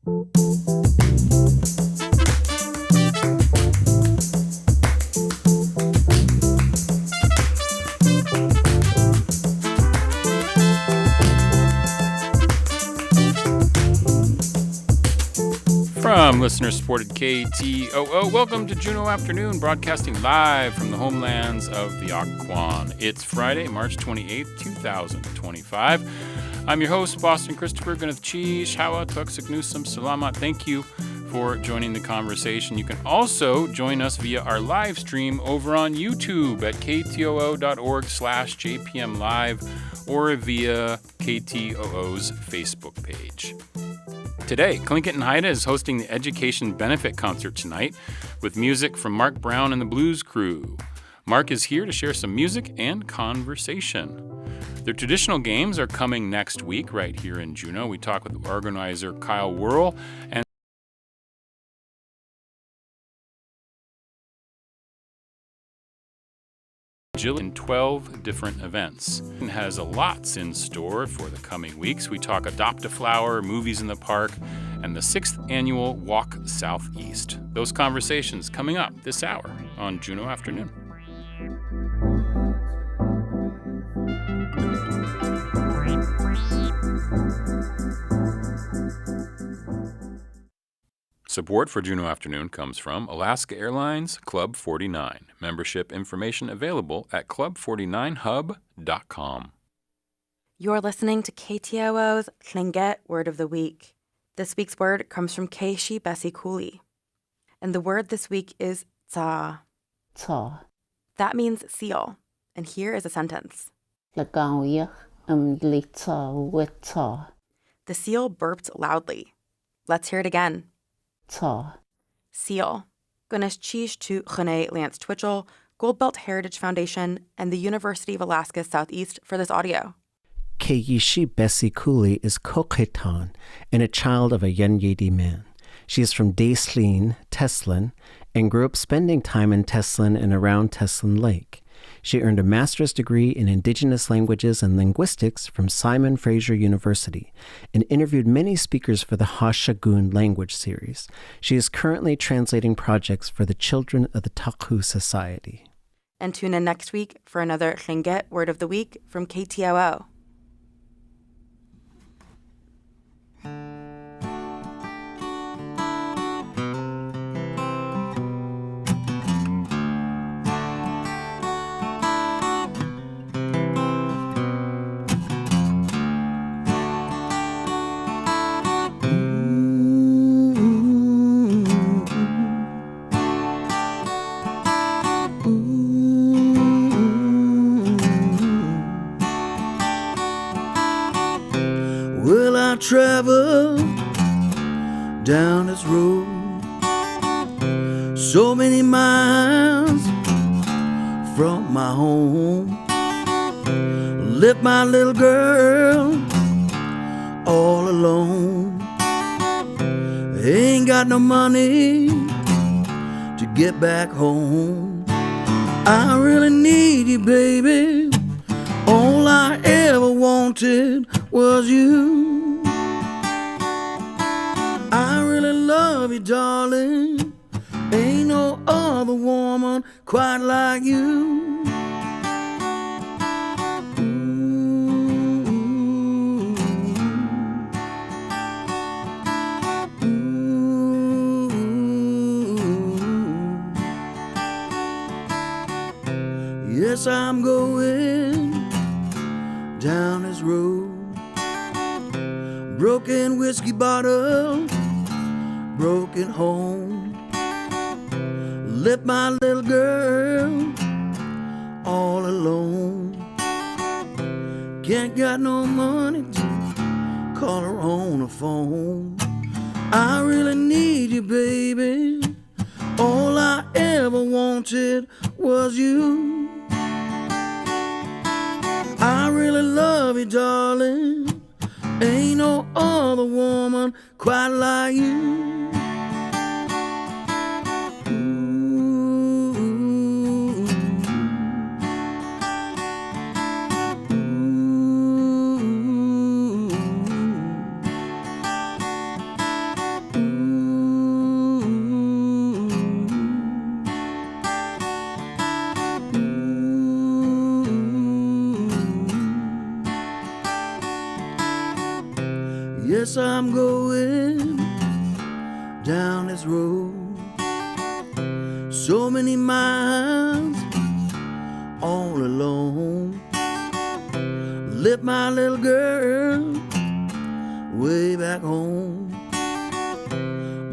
From listener-supported KTOO, welcome to Juneau Afternoon, broadcasting live from the homelands of the Occoquan. It's Friday, March 28th, 2025. I'm your host, Boston Christopher Gunath Hawa Tuxiknusum Salamat. Thank you for joining the conversation. You can also join us via our live stream over on YouTube at ktoo.org/jpmlive or via KTOO's Facebook page. Today, Tlingit and Haida is hosting the Education Benefit Concert tonight with music from Marc Brown and the Blues Crew. Marc is here to share some music and conversation. Their traditional games are coming next week right here in Juneau. We talk with organizer Kyle Worl and Jill in 12 different events. It has lots in store for the coming weeks. We talk Adopt a Flower, movies in the park, and the 6th annual Walk Southeast. Those conversations coming up this hour on Juneau Afternoon. Support for Juneau Afternoon comes from Alaska Airlines Club 49. Membership information available at club49hub.com. You're listening to KTOO's Tlingit Word of the Week. This week's word comes from Keishi Bessie Cooley. And the word this week is tsa. Tsa. That means seal. And here is a sentence. The seal burped loudly. Let's hear it again. Tsa. Seal. Gunas Chish to Chene Lance Twitchell, Goldbelt Heritage Foundation, and the University of Alaska Southeast for this audio. Keishi Bessie Cooley is Kokhetan and a child of a Yenyedi man. She is from Daislin, Teslin, and grew up spending time in Teslin and around Teslin Lake. She earned a master's degree in Indigenous Languages and Linguistics from Simon Fraser University and interviewed many speakers for the Hashagun language series. She is currently translating projects for the children of the Taku Society. And tune in next week for another Tlingit Word of the Week from KTOO. Travel down this road so many miles from my home. Left my little girl all alone. Ain't got no money to get back home. I really need you, baby. All I ever wanted was you. I really love you, darling. Ain't no other woman quite like you. Ooh. Ooh. Yes, I'm going down this road. Broken whiskey bottle, broken home. Left my little girl all alone. Can't got no money to call her on the phone. I really need you, baby. All I ever wanted was you. I really love you, darling. Ain't no other woman quite like you. Yes, I'm going down this road. So many miles all alone. Left my little girl way back home.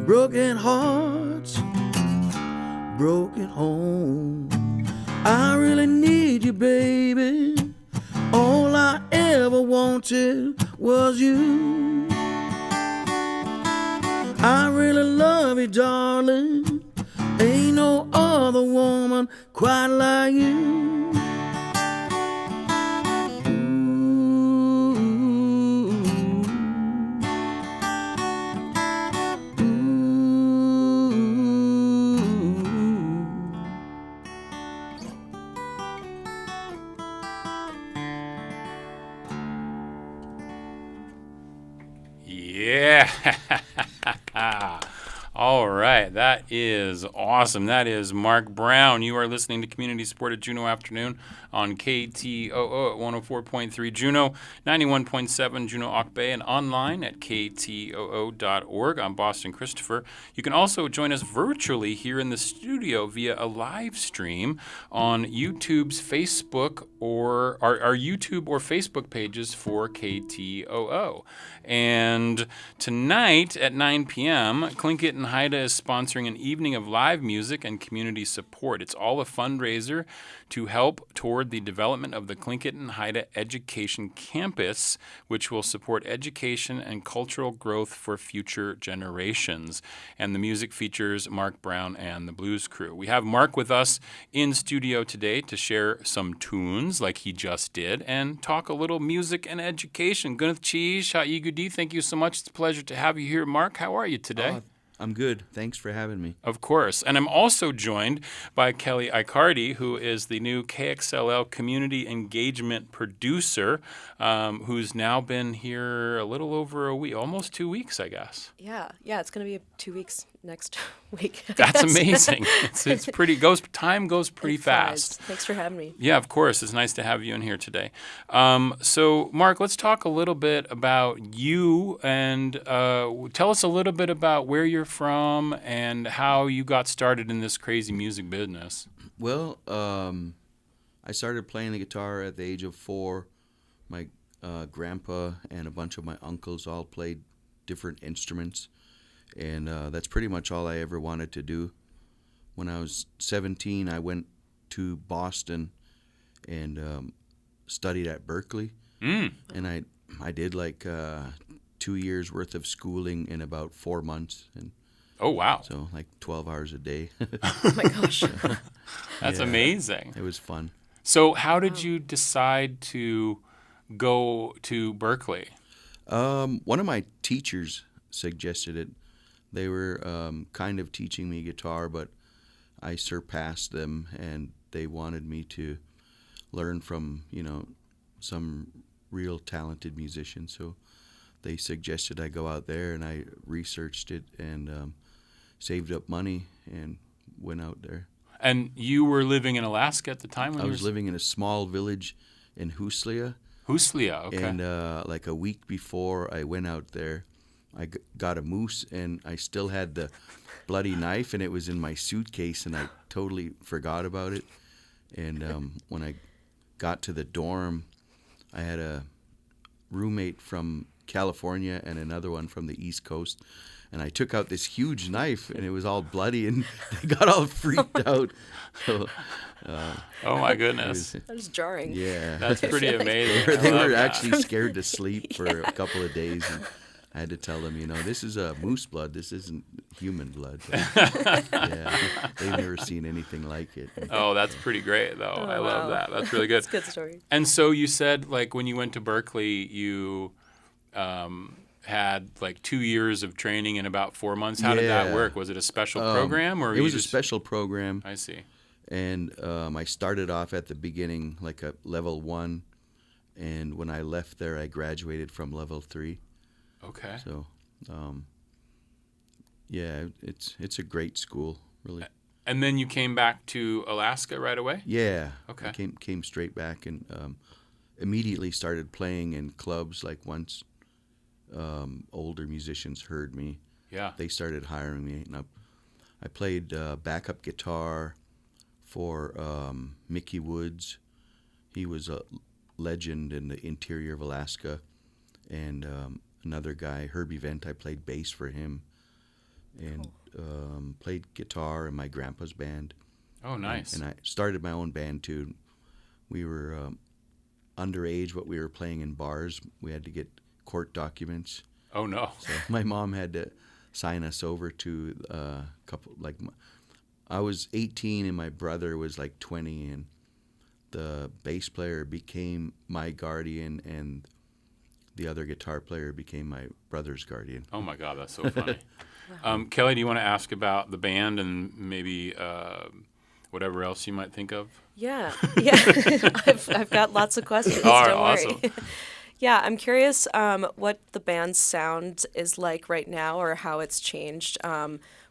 Broken hearts, broken home. I really need you, baby. All I ever wanted was you. I really love you, darling. Ain't no other woman quite like you. Yeah. All right. That is awesome. That is Marc Brown. You are listening to Community Support at Juneau Afternoon on KTOO at 104.3 Juneau, 91.7 Juneau Ock Bay, and online at ktoo.org. I'm Boston Christopher. You can also join us virtually here in the studio via a live stream on YouTube's Facebook or our YouTube or Facebook pages for KTOO. And tonight at 9 p.m., Tlingit and Haida is sponsoring an evening of live music and community support. It's all a fundraiser to help toward the development of the Tlingit and Haida Education Campus, which will support education and cultural growth for future generations. And the music features Marc Brown and the Blues Crew. We have Marc with us in studio today to share some tunes like he just did and talk a little music and education. Gunath Cheese, Ha'igudi, thank you so much. It's a pleasure to have you here. Marc, how are you today? I'm good. Thanks for having me. Of course. And I'm also joined by Kelly Icardi, who is the new KXLL community engagement producer, who's now been here a little over a week, almost 2 weeks, I guess. Yeah, it's going to be 2 weeks next week. That's amazing. It's pretty time goes pretty fast. Thanks for having me. Yeah, of course. It's nice to have you in here today. So, Marc, let's talk a little bit about you and tell us a little bit about where you're from and how you got started in this crazy music business. Well, I started playing the guitar at the age of 4. My grandpa and a bunch of my uncles all played different instruments. And that's pretty much all I ever wanted to do. When I was 17, I went to Boston and studied at Berkeley. And I did like 2 years worth of schooling in about 4 months. And oh, wow. so like 12 hours a day. Oh, my gosh. That's amazing. It was fun. So how did you decide to go to Berkeley? One of my teachers suggested it. They were kind of teaching me guitar, but I surpassed them, and they wanted me to learn from, some real talented musicians. So they suggested I go out there, and I researched it and saved up money and went out there. And you were living in Alaska at the time? I was living in a small village in Huslia. Huslia, okay. And like a week before I went out there, I got a moose, and I still had the bloody knife, and it was in my suitcase, and I totally forgot about it. And when I got to the dorm, I had a roommate from California and another one from the East Coast, and I took out this huge knife, and it was all bloody, and they got all freaked out. So, oh, my goodness. That was jarring. Yeah. That's pretty amazing. They were actually scared to sleep for a couple of days. And I had to tell them, this is moose blood. This isn't human blood. But, yeah, they've never seen anything like it. Oh, that's pretty great, though. Oh, I love wow. that. That's really good. It's a good story. And so you said, like, when you went to Berkeley, you had, like, 2 years of training in about 4 months. How did that work? Was it a special program? Or it was a special program. I see. And I started off at the beginning, like a level 1. And when I left there, I graduated from level 3. Okay. So, yeah, it's a great school, really. And then you came back to Alaska right away? Yeah. Okay. I came straight back and immediately started playing in clubs. Like once older musicians heard me. Yeah. They started hiring me. And I played backup guitar for Mickey Woods. He was a legend in the interior of Alaska. And another guy, Herbie Vent, I played bass for him. And played guitar in my grandpa's band. Oh, nice. And I started my own band, too. We were underage, but we were playing in bars. We had to get court documents. Oh, no. So my mom had to sign us over to a couple, like, I was 18 and my brother was like 20, and the bass player became my guardian and the other guitar player became my brother's guardian. Oh, my God, that's so funny. Kelly, do you want to ask about the band and maybe whatever else you might think of? Yeah. I've got lots of questions. All right, Don't worry. awesome. Yeah, I'm curious what the band's sound is like right now, or how it's changed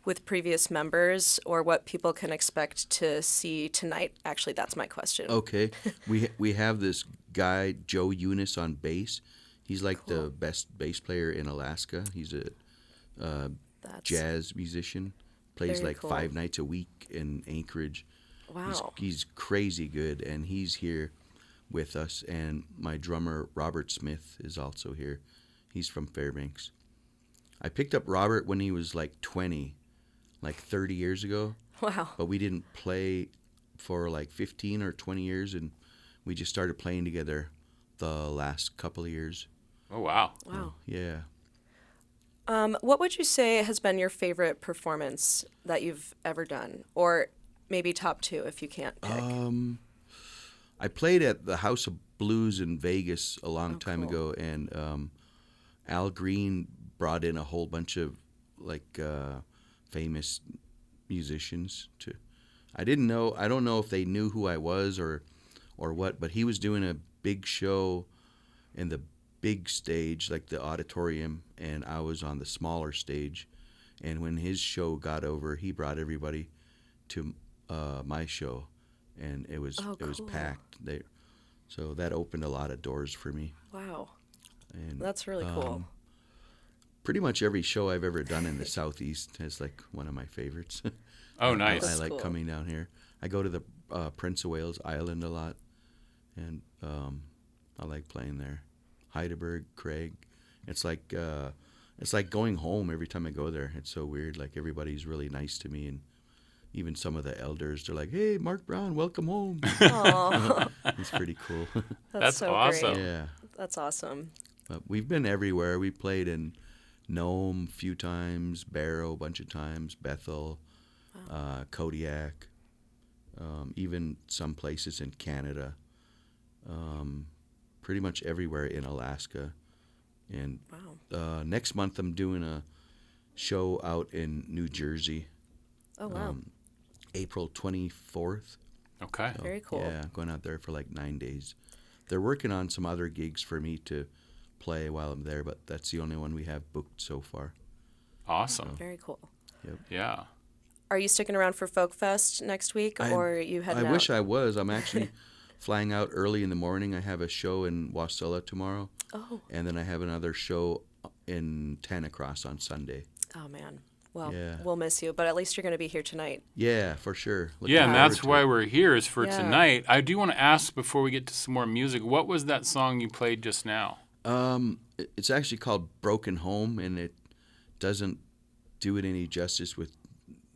with previous members, or what people can expect to see tonight. Actually, that's my question. Okay. We have this guy, Joe Eunice, on bass. He's like the best bass player in Alaska. He's a jazz musician. Plays very like cool. 5 nights a week in Anchorage. Wow. He's crazy good, and he's here with us. And my drummer, Robert Smith, is also here. He's from Fairbanks. I picked up Robert when he was like 20, like 30 years ago. Wow. But we didn't play for like 15 or 20 years, and we just started playing together the last couple of years. Oh, wow. Wow. Yeah. What would you say has been your favorite performance that you've ever done? Or maybe top 2 if you can't pick. I played at the House of Blues in Vegas a long time cool. ago, and Al Green brought in a whole bunch of like famous musicians to. I don't know if they knew who I was or what, but he was doing a big show in the big stage, like the auditorium, and I was on the smaller stage. And when his show got over, he brought everybody to my show, and it was cool. packed. So that opened a lot of doors for me. Wow. And That's really cool. pretty much every show I've ever done in the Southeast is like one of my favorites. Oh, nice. I like cool. coming down here. I go to the Prince of Wales Island a lot, and I like playing there. Heidelberg, Craig. It's like going home every time I go there. It's so weird. Like, everybody's really nice to me, and even some of the elders, they're like, "Hey, Marc Brown, welcome home." It's pretty cool. That's so awesome. Great. Yeah. That's awesome. But we've been everywhere. We played in Nome a few times, Barrow a bunch of times, Bethel, Kodiak, even some places in Canada, pretty much everywhere in Alaska. And next month I'm doing a show out in New Jersey. Oh, wow. April 24th. Okay. So, Very cool. Yeah, going out there for like 9 days. They're working on some other gigs for me to play while I'm there, but that's the only one we have booked so far. Awesome. Very cool. Yep. Yeah. Are you sticking around for Folk Fest next week, or are you heading out? I wish I was. I'm actually flying out early in the morning. I have a show in Wasilla tomorrow. Oh. And then I have another show in Tanacross on Sunday. Oh, man. Well, Yeah. we'll miss you, but at least you're going to be here tonight. Yeah, for sure. Looking Yeah, and forward that's to why it. we're here, is for Yeah. tonight. I do want to ask, before we get to some more music, what was that song you played just now? It's actually called Broken Home, and it doesn't do it any justice with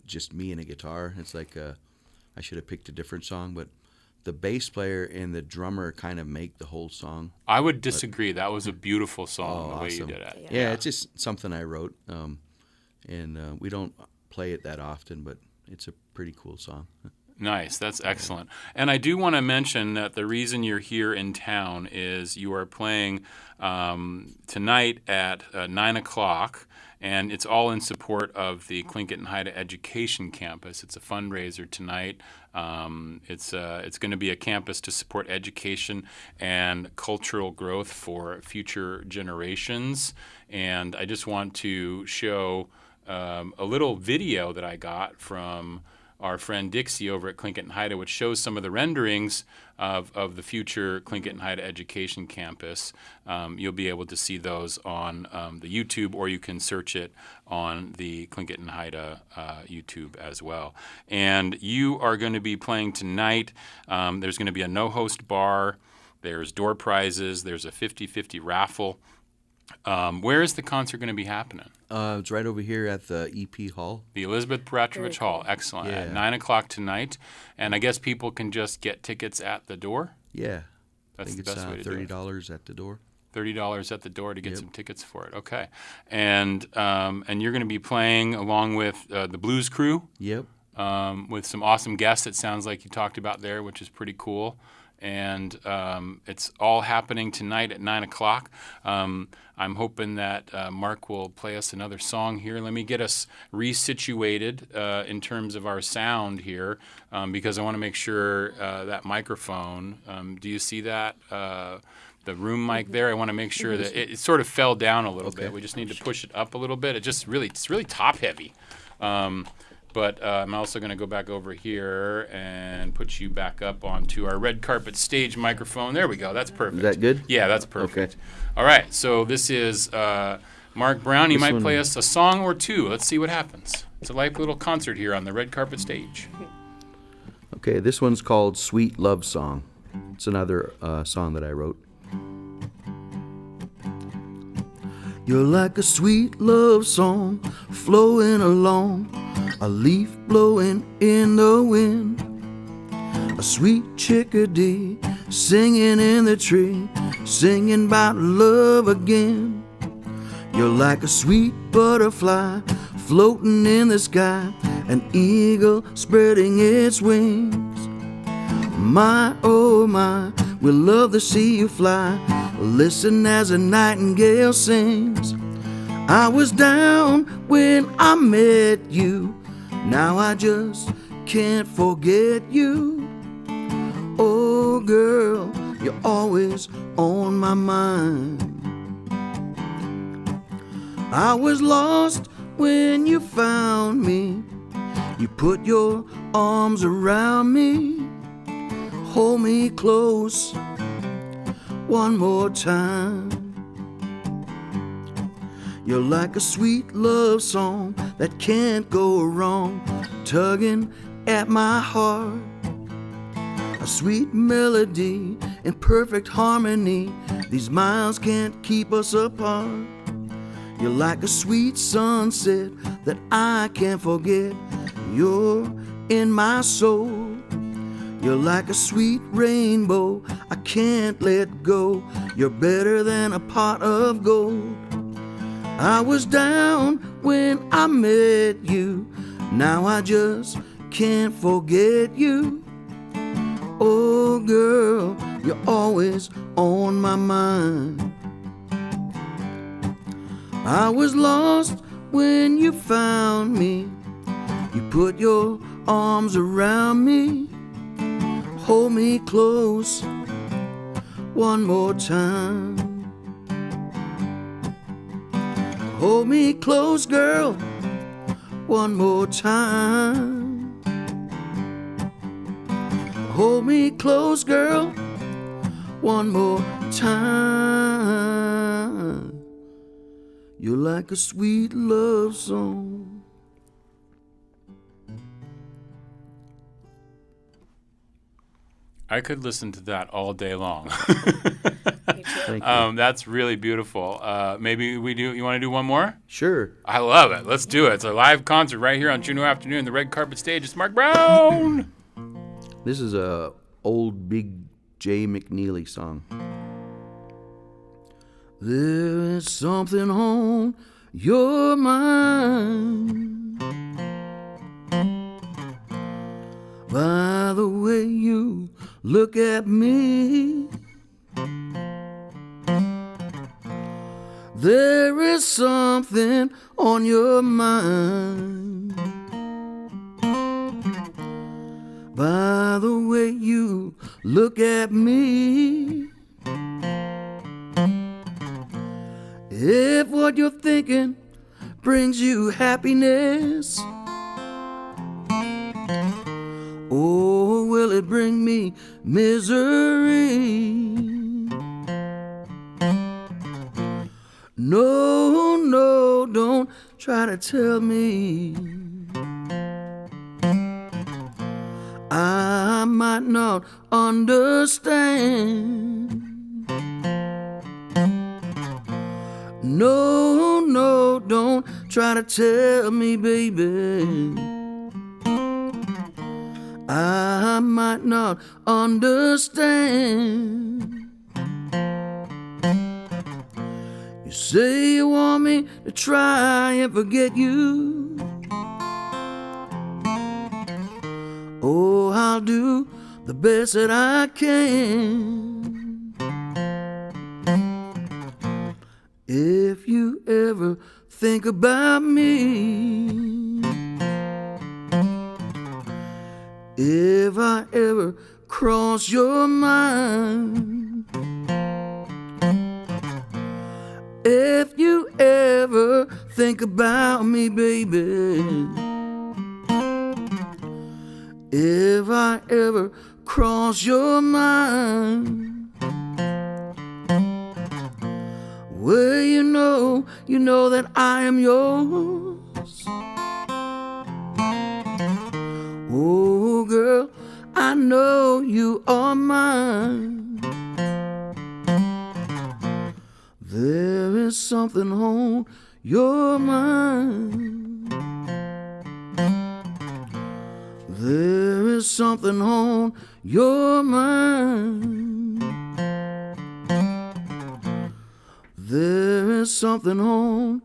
just me and a guitar. It's like I should have picked a different song, but the bass player and the drummer kind of make the whole song. I would disagree. That was a beautiful song, the way awesome. you did it. Yeah, it's just something I wrote, and we don't play it that often, but it's a pretty cool song. Nice. That's excellent. And I do want to mention that the reason you're here in town is you are playing tonight at 9 o'clock, and it's all in support of the Tlingit and Haida Education Campus. It's a fundraiser tonight. It's going to be a campus to support education and cultural growth for future generations. And I just want to show a little video that I got from our friend Dixie over at Tlingit and Haida, which shows some of the renderings of the future Tlingit and Haida Education Campus. You'll be able to see those on the YouTube, or you can search it on the Tlingit and Haida YouTube as well. And you are going to be playing tonight. There's going to be a no-host bar. There's door prizes. There's a 50-50 raffle. Where is the concert going to be happening? It's right over here at the EP Hall. The Elizabeth Peratrovich Hall. Excellent. Yeah. At 9 o'clock tonight. And I guess people can just get tickets at the door? Yeah. That's I think the best way to do it. $30 at the door. $30 at the door to get some tickets for it. Okay. And you're going to be playing along with the Blues Crew? Yep. With some awesome guests, it sounds like you talked about there, which is pretty cool. And it's all happening tonight at 9 o'clock. I'm hoping that Marc will play us another song here. Let me get us resituated in terms of our sound here, because I want to make sure that microphone, do you see that? The room mic there, I want to make sure that it sort of fell down a little bit. We just need to push it up a little bit. It's really top heavy. But I'm also going to go back over here and put you back up onto our red carpet stage microphone. There we go. That's perfect. Is that good? Yeah, that's perfect. Okay. All right. So this is Marc Brown. He might play us a song or two. Let's see what happens. It's a live little concert here on the red carpet stage. Okay, this one's called Sweet Love Song. It's another song that I wrote. You're like a sweet love song flowing along, a leaf blowing in the wind, a sweet chickadee singing in the tree, singing about love again. You're like a sweet butterfly floating in the sky, an eagle spreading its wings. My, oh my, we love to see you fly. Listen as a nightingale sings. I was down when I met you. Now I just can't forget you. Oh girl, you're always on my mind. I was lost when you found me. You put your arms around me. Hold me close one more time. You're like a sweet love song that can't go wrong, tugging at my heart. A sweet melody in perfect harmony. These miles can't keep us apart. You're like a sweet sunset that I can't forget. You're in my soul. You're like a sweet rainbow I can't let go. You're better than a pot of gold. I was down when I met you. Now I just can't forget you. Oh girl, you're always on my mind. I was lost when you found me. You put your arms around me. Hold me close one more time. Hold me close, girl, one more time. Hold me close, girl, one more time. You're like a sweet love song. I could listen to that all day long. Thank you. That's really beautiful. Maybe you want to do one more? Sure. I love it. Let's do it. It's a live concert right here on Juneau Afternoon, the red carpet stage. It's Marc Brown. This is a old Big J McNeely song. There is something on your mind. By the way you look at me, there is something on your mind. By the way you look at me, if what you're thinking brings you happiness, only bring me misery. No, no, don't try to tell me I might not understand. No, no, don't try to tell me, baby, I might not understand. You say you want me to try and forget you. Oh, I'll do the best that I can. If you ever think about me, if I ever cross your mind, if you ever think about me, baby, if I ever cross your mind, well, you know that I am yours. Oh, girl, I know you are mine. There is something on your mind. There is something on your mind. There is something on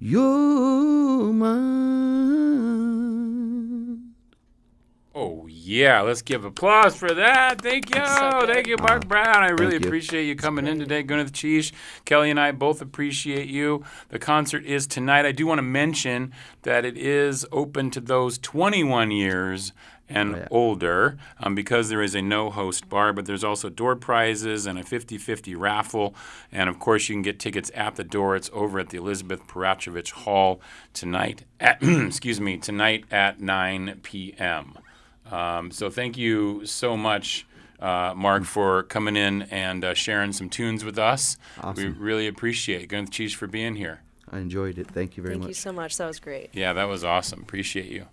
your mind. Oh, yeah. Let's give applause for that. Thank you. So good. Thank you, Marc Brown. I really you. appreciate you coming in today. Gwyneth Cheesh, Kelly and I both appreciate you. The concert is tonight. I do want to mention that it is open to those 21 years and older because there is a no-host bar, but there's also door prizes and a 50-50 raffle. And, of course, you can get tickets at the door. It's over at the Elizabeth Parachovich Hall tonight at, tonight at 9 p.m. So thank you so much, Marc, for coming in and sharing some tunes with us. Awesome. We really appreciate it. Gwyneth Cheesh for being here. I enjoyed it. Thank you very much. Thank you so much. That was great. Yeah, that was awesome. Appreciate you.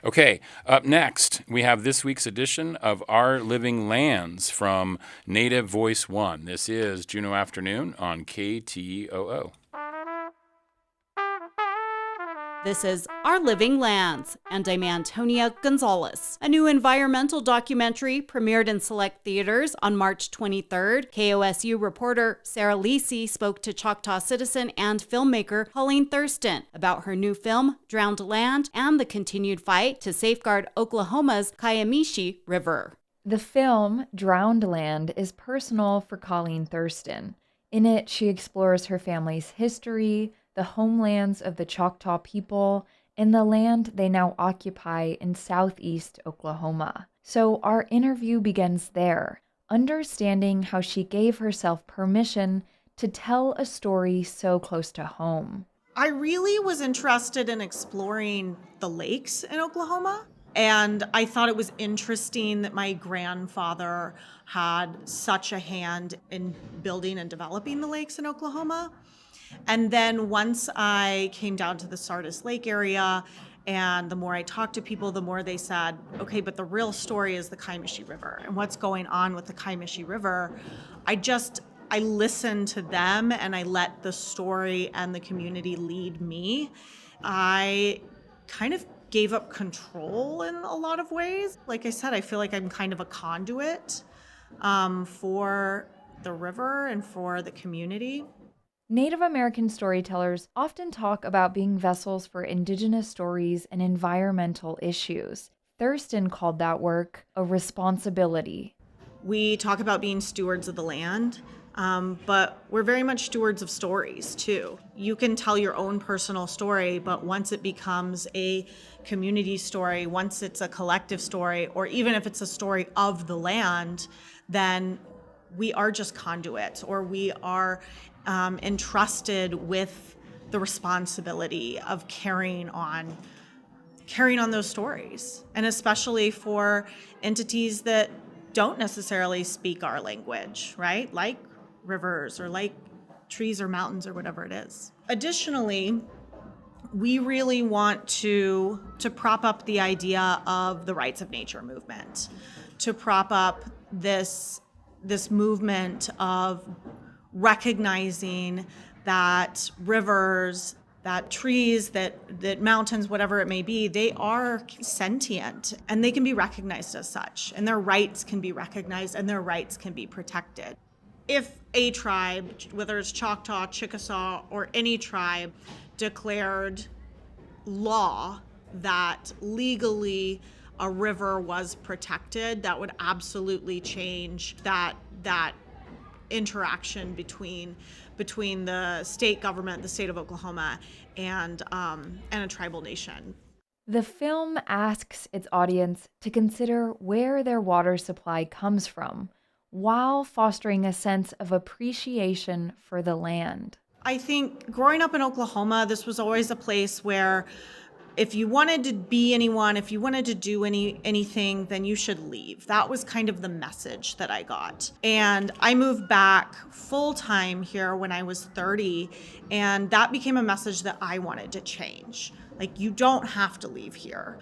Okay, up next, we have this week's edition of Our Living Lands from Native Voice One. This is Juneau Afternoon on KTOO. This is Our Living Lands, and I'm Antonia Gonzalez. A new environmental documentary premiered in select theaters on March 23rd. KOSU reporter Sarah Lisi spoke to Choctaw citizen and filmmaker Colleen Thurston about her new film, Drowned Land, and the continued fight to safeguard Oklahoma's Kiamishi River. The film, Drowned Land, is personal for Colleen Thurston. In it, she explores her family's history, the homelands of the Choctaw people, and the land they now occupy in southeast Oklahoma. So our interview begins there, understanding how she gave herself permission to tell a story so close to home. I really was interested in exploring the lakes in Oklahoma, and I thought it was interesting that my grandfather had such a hand in building and developing the lakes in Oklahoma. And then once I came down to the Sardis Lake area, and the more I talked to people, the more they said, okay, but the real story is the Kiamishi River and what's going on with the Kiamishi River. I listened to them and I let the story and the community lead me. I kind of gave up control in a lot of ways. Like I said, I feel like I'm kind of a conduit for the river and for the community. Native American storytellers often talk about being vessels for Indigenous stories and environmental issues. Thurston called that work a responsibility. We talk about being stewards of the land, but we're very much stewards of stories too. You can tell your own personal story, but once it becomes a community story, once it's a collective story, or even if it's a story of the land, then we are just conduits, or we are entrusted with the responsibility of carrying on carrying on those stories, and especially for entities that don't necessarily speak our language, right? Like rivers or like trees or mountains or whatever it is. Additionally, we really want to prop up the idea of the rights of nature movement, to prop up this movement of recognizing that rivers, that trees, that mountains, whatever it may be, they are sentient and they can be recognized as such, and their rights can be recognized and their rights can be protected. If a tribe, whether it's Choctaw, Chickasaw, or any tribe, declared law that legally a river was protected, that would absolutely change that interaction between the state government, the state of Oklahoma, and a tribal nation. The film asks its audience to consider where their water supply comes from, while fostering a sense of appreciation for the land. I think growing up in Oklahoma, this was always a place where if you wanted to be anyone, if you wanted to do anything, then you should leave. That was kind of the message that I got. And I moved back full-time here when I was 30, and that became a message that I wanted to change. Like, you don't have to leave here.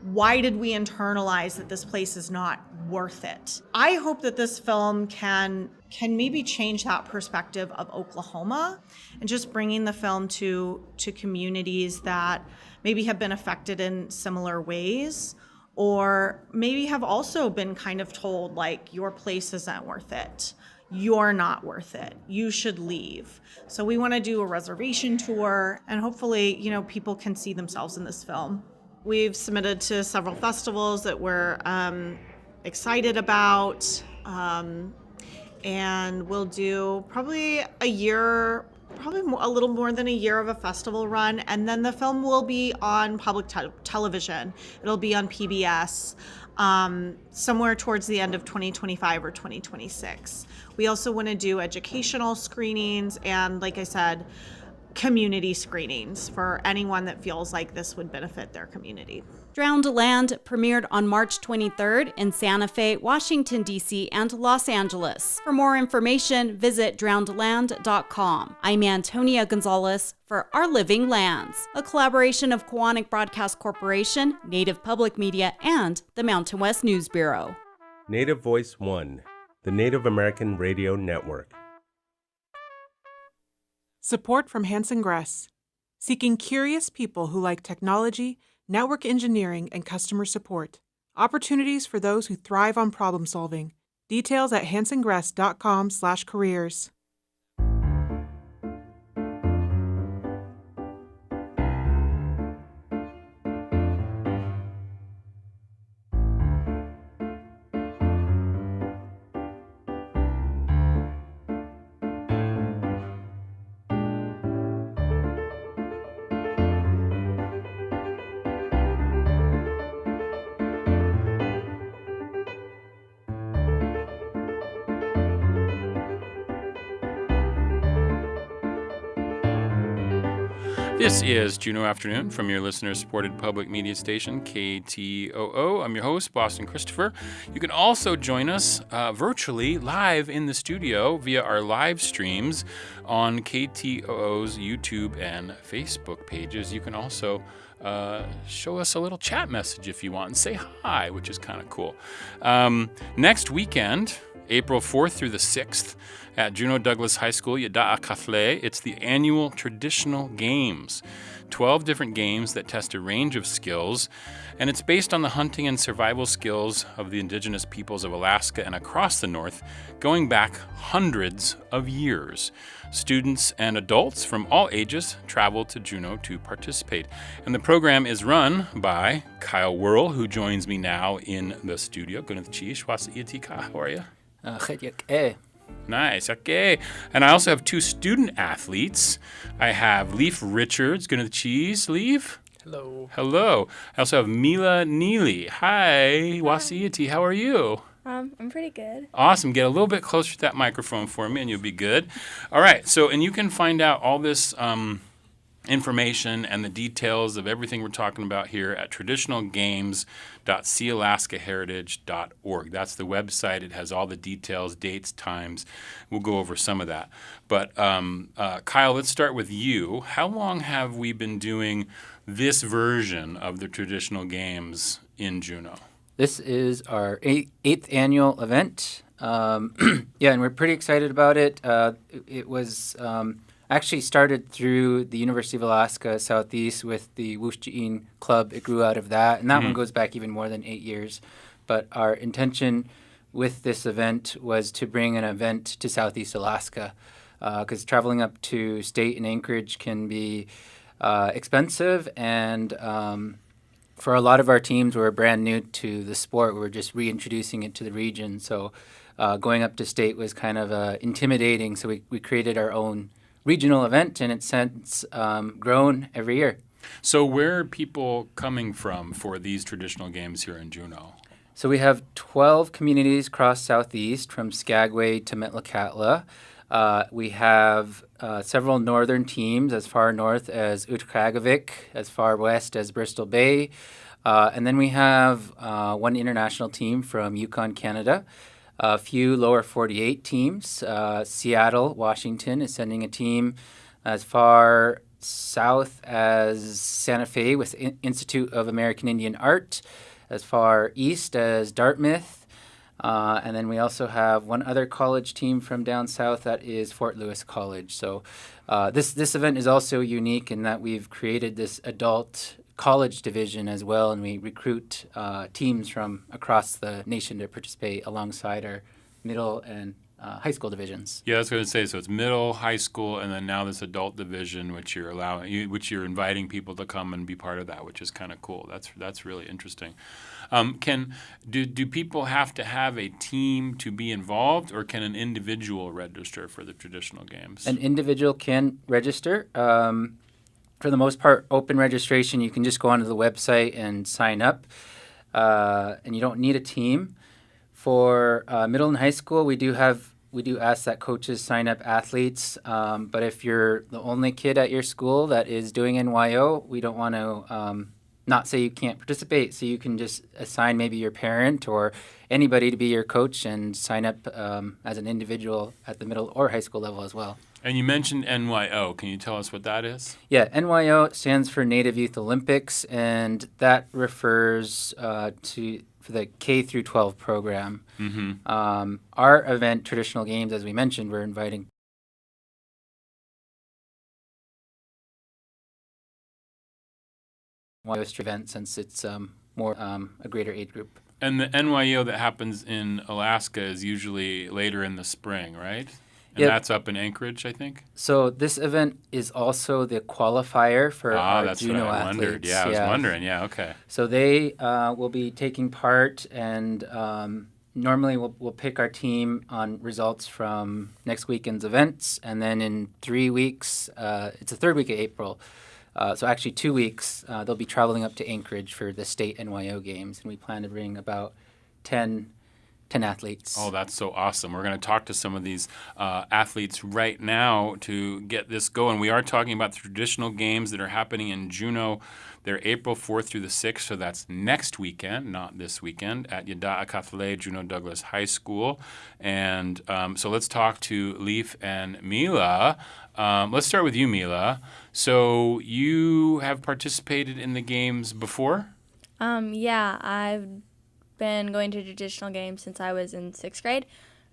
Why did we internalize that this place is not worth it? I hope that this film can maybe change that perspective of Oklahoma, and just bringing the film to communities that maybe have been affected in similar ways, or maybe have also been kind of told, like, your place isn't worth it. You're not worth it. You should leave. So we want to do a reservation tour, and hopefully, people can see themselves in this film. We've submitted to several festivals that we're excited about, and we'll do probably a little more than a year of a festival run, and then the film will be on public television. It'll be on PBS somewhere towards the end of 2025 or 2026. We also want to do educational screenings and, like I said, community screenings for anyone that feels like this would benefit their community. Drowned Land premiered on March 23rd in Santa Fe, Washington, D.C., and Los Angeles. For more information, visit drownedland.com. I'm Antonia Gonzalez for Our Living Lands, a collaboration of Koahnic Broadcast Corporation, Native Public Media, and the Mountain West News Bureau. Native Voice One, the Native American Radio Network. Support from Hanson Gress, seeking curious people who like technology, network engineering, and customer support. Opportunities for those who thrive on problem solving. Details at hansongress.com/careers. This is Juneau Afternoon from your listener-supported public media station, KTOO. I'm your host, Boston Christopher. You can also join us virtually live in the studio via our live streams on KTOO's YouTube and Facebook pages. You can also show us a little chat message if you want and say hi, which is kind of cool. Next weekend, April 4th through the 6th, at Juneau Douglas High School, Yada'a Kafle, it's the annual Traditional Games. 12 different games that test a range of skills, and it's based on the hunting and survival skills of the indigenous peoples of Alaska and across the North, going back hundreds of years. Students and adults from all ages travel to Juneau to participate. And the program is run by Kyle Worl, who joins me now in the studio. How are you? Nice, okay. And I also have two student athletes. I have Leif Richards, going to the cheese. Leif? Hello. Hello. I also have Mila Neely. Hi, Wasiiti, how are you? I'm pretty good. Awesome. Get a little bit closer to that microphone for me and you'll be good. All right, so, and you can find out all this information and the details of everything we're talking about here at traditionalgames.sealaskaheritage.org. That's the website. It has all the details, dates, times. We'll go over some of that. But Kyle, let's start with you. How long have we been doing this version of the traditional games in Juneau? This is our eighth annual event. And we're pretty excited about it. It was actually started through the University of Alaska Southeast with the Wushji'in Club. It grew out of that, and that one goes back even more than 8 years. But our intention with this event was to bring an event to Southeast Alaska, because traveling up to state in Anchorage can be expensive, and for a lot of our teams, we're brand new to the sport. We're just reintroducing it to the region. So going up to state was kind of intimidating. So we created our own regional event, and it's since grown every year. So where are people coming from for these traditional games here in Juneau? So we have 12 communities across Southeast, from Skagway to Metlakatla. We have several northern teams, as far north as Utqiagvik, as far west as Bristol Bay. And then we have one international team from Yukon, Canada. A few lower 48 teams. Seattle, Washington is sending a team as far south as Santa Fe with Institute of American Indian Art, as far east as Dartmouth. And then we also have one other college team from down south, that is Fort Lewis College. So this event is also unique in that we've created this adult college division as well, and we recruit teams from across the nation to participate alongside our middle and high school divisions. Yeah, that's what I was going to say. So it's middle, high school, and then now this adult division, which you're inviting people to come and be part of that, which is kind of cool. That's really interesting. Do people have to have a team to be involved, or can an individual register for the traditional games? An individual can register. For the most part, open registration. You can just go onto the website and sign up, and you don't need a team. For middle and high school, we do ask that coaches sign up athletes. But if you're the only kid at your school that is doing NYO, we don't want to not say you can't participate. So you can just assign maybe your parent or anybody to be your coach and sign up as an individual at the middle or high school level as well. And you mentioned NYO. Can you tell us what that is? Yeah, NYO stands for Native Youth Olympics, and that refers for the K through 12 program. Mm-hmm. Our event, Traditional Games, as we mentioned, we're inviting NYO event since it's more a greater age group. And the NYO that happens in Alaska is usually later in the spring, right? And Yep. That's up in Anchorage, I think? So this event is also the qualifier for our that's Juneau what I athletes. wondered. Yeah, I was wondering. Yeah, okay. So they will be taking part, and normally we'll pick our team on results from next weekend's events, and then in 3 weeks, it's the third week of April, so actually 2 weeks, they'll be traveling up to Anchorage for the state NYO games, and we plan to bring about 10 athletes. Oh, that's so awesome. We're going to talk to some of these athletes right now to get this going. We are talking about the traditional games that are happening in Juneau. They're April 4th through the 6th, so that's next weekend, not this weekend, at Yada'a Kathleen Juneau Douglas High School. And so let's talk to Leif and Mila. Let's start with you, Mila. So you have participated in the games before? Yeah, I've been going to traditional games since I was in 6th grade,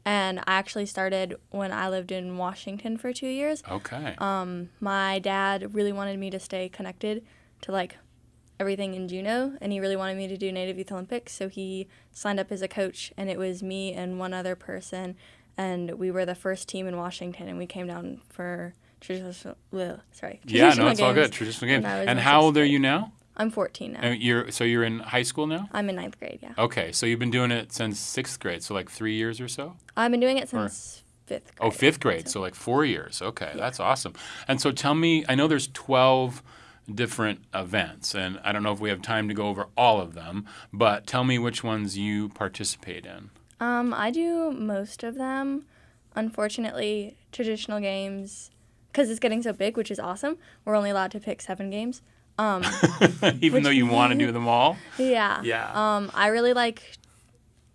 and I actually started when I lived in Washington for 2 years. Okay. My dad really wanted me to stay connected to like everything in Juneau, and he really wanted me to do Native Youth Olympics, so he signed up as a coach, and it was me and one other person, and we were the first team in Washington, and we came down for traditional Yeah, no, it's all good. Traditional games. And how old are you now? I'm 14 now. You're in high school now? I'm in 9th grade, yeah. Okay, so you've been doing it since 6th grade, so like 3 years or so? I've been doing it since 5th grade. Oh, 5th grade, so like 4 years. Okay, yeah. That's awesome. And so tell me, I know there's 12 different events, and I don't know if we have time to go over all of them, but tell me which ones you participate in. I do most of them. Unfortunately, traditional games because it's getting so big, which is awesome. We're only allowed to pick 7 games. Even though you want to do them all? Yeah. Yeah. I really like